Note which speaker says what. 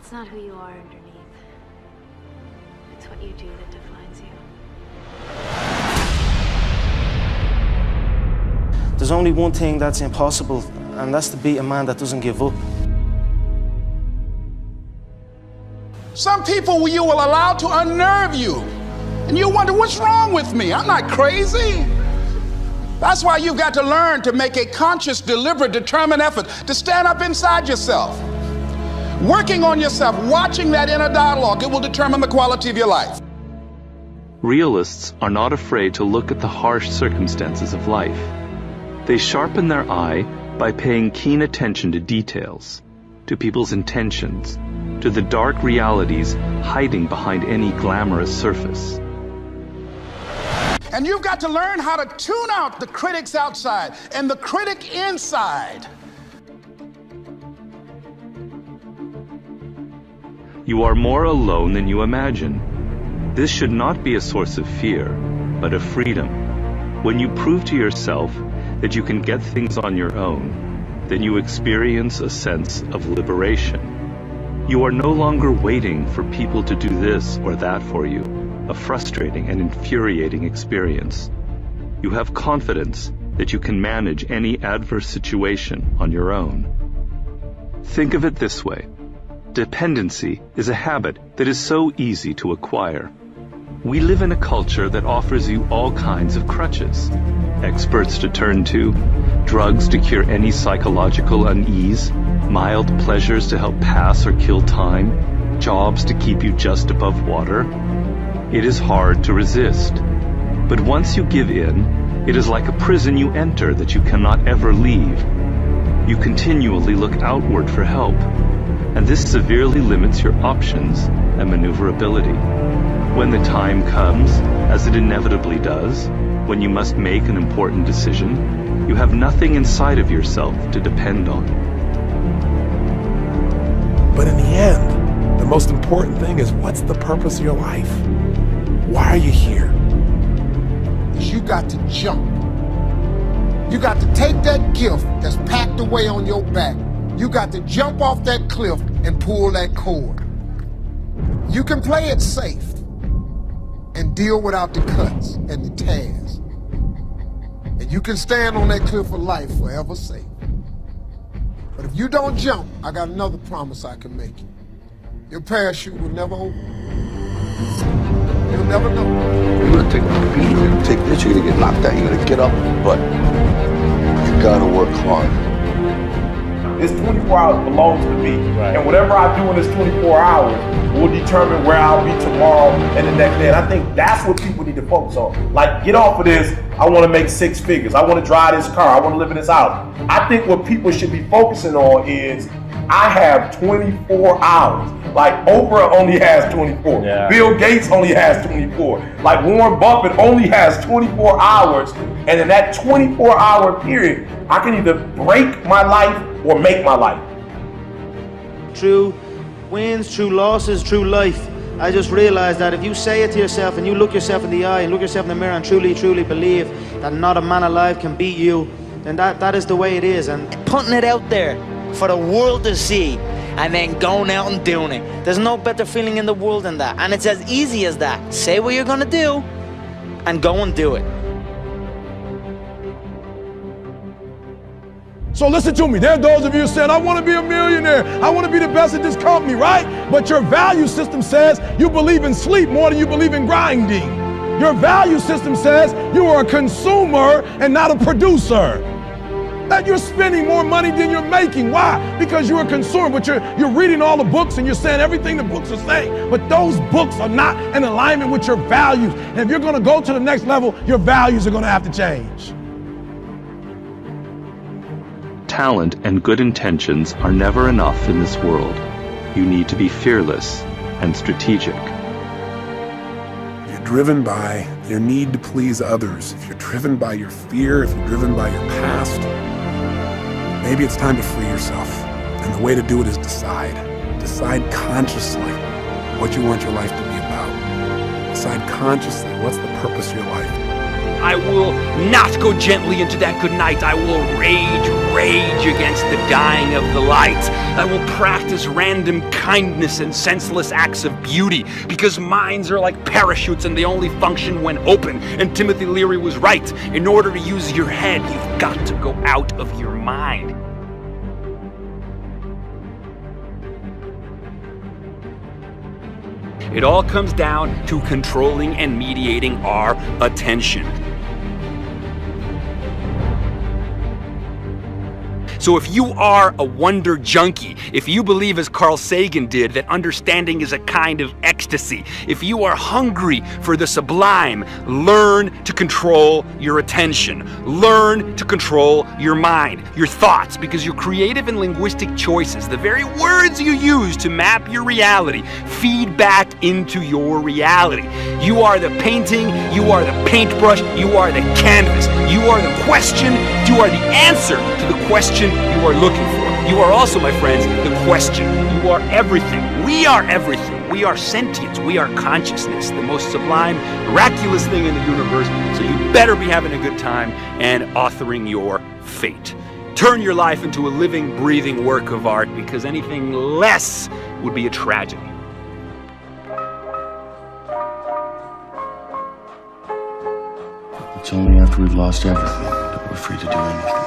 Speaker 1: It's not who you are underneath. It's what you do that defines you.
Speaker 2: There's only one thing that's impossible, and that's to beat a man that doesn't give up.
Speaker 3: Some people you will allow to unnerve you, and you wonder, what's wrong with me? I'm not crazy. That's why you've got to learn to make a conscious, deliberate, determined effort to stand up inside yourself. Working on yourself, watching that inner dialogue, it will determine the quality of your life.
Speaker 4: Realists are not afraid to look at the harsh circumstances of life. They sharpen their eye by paying keen attention to details, to people's intentions, to the dark realities hiding behind any glamorous surface.
Speaker 3: And you've got to learn how to tune out the critics outside and the critic inside.
Speaker 4: You are more alone than you imagine. This should not be a source of fear, but of freedom. When you prove to yourself that you can get things on your own, then you experience a sense of liberation. You are no longer waiting for people to do this or that for you, a frustrating and infuriating experience. You have confidence that you can manage any adverse situation on your own. Think of it this way. Dependency is a habit that is so easy to acquire. We live in a culture that offers you all kinds of crutches. Experts to turn to, drugs to cure any psychological unease, mild pleasures to help pass or kill time, jobs to keep you just above water. It is hard to resist. But once you give in, it is like a prison you enter that you cannot ever leave. You continually look outward for help, and this severely limits your options and maneuverability. When the time comes, as it inevitably does, when you must make an important decision, you have nothing inside of yourself to depend on.
Speaker 5: But in the end, the most important thing is, what's the purpose of your life? Why are you here?
Speaker 6: You got to jump. You got to take that gift that's packed away on your back. You got to jump off that cliff and pull that cord. You can play it safe and deal without the cuts and the tears. And you can stand on that cliff of life forever safe. But if you don't jump, I got another promise I can make you. Your parachute will never open. You'll never know.
Speaker 7: You're gonna take a beat, you're gonna take this, you're gonna get knocked out, you're gonna get up, but you gotta work hard.
Speaker 8: This 24 hours belongs to me. Right. And whatever I do in this 24 hours will determine where I'll be tomorrow and the next day. And I think that's what people need to focus on. Like, get off of this, I want to make 6 figures. I want to drive this car. I want to live in this house. I think what people should be focusing on is, I have 24 hours. Like, Oprah only has 24. Yeah. Bill Gates only has 24. Like, Warren Buffett only has 24 hours. And in that 24-hour period, I can either break my life or make my life.
Speaker 9: Through wins, through losses, through life, I just realized that if you say it to yourself and you look yourself in the eye and look yourself in the mirror and truly, truly believe that not a man alive can beat you, then that is the way it is. And
Speaker 10: putting it out there for the world to see and then going out and doing it. There's no better feeling in the world than that. And it's as easy as that. Say what you're gonna do and go and do it.
Speaker 5: So listen to me, there are those of you saying, I want to be a millionaire, I want to be the best at this company, right? But your value system says you believe in sleep more than you believe in grinding. Your value system says you are a consumer and not a producer. That you're spending more money than you're making. Why? Because you're a consumer, but you're reading all the books and you're saying everything the books are saying. But those books are not in alignment with your values. And if you're going to go to the next level, your values are going to have to change.
Speaker 4: Talent and good intentions are never enough in this world. You need to be fearless and strategic.
Speaker 5: If you're driven by your need to please others, if you're driven by your fear, if you're driven by your past, maybe it's time to free yourself. And the way to do it is decide. Decide consciously what you want your life to be about. Decide consciously what's the purpose of your life.
Speaker 11: I will not go gently into that good night. I will rage against the dying of the light. I will practice random kindness and senseless acts of beauty, because minds are like parachutes and they only function when open. And Timothy Leary was right. In order to use your head, you've got to go out of your mind. It all comes down to controlling and mediating our attention. So if you are a wonder junkie, if you believe as Carl Sagan did that understanding is a kind of ecstasy, if you are hungry for the sublime, learn to control your attention. Learn to control your mind, your thoughts, because your creative and linguistic choices, the very words you use to map your reality, feed back into your reality. You are the painting, you are the paintbrush, you are the canvas, you are the question, you are the answer to the question you are looking for. You are also, my friends, the question. You are everything. We are everything. We are sentience. We are consciousness, the most sublime, miraculous thing in the universe. So you better be having a good time and authoring your fate. Turn your life into a living, breathing work of art, because anything less would be a tragedy.
Speaker 7: It's only after we've lost everything that we're free to do anything.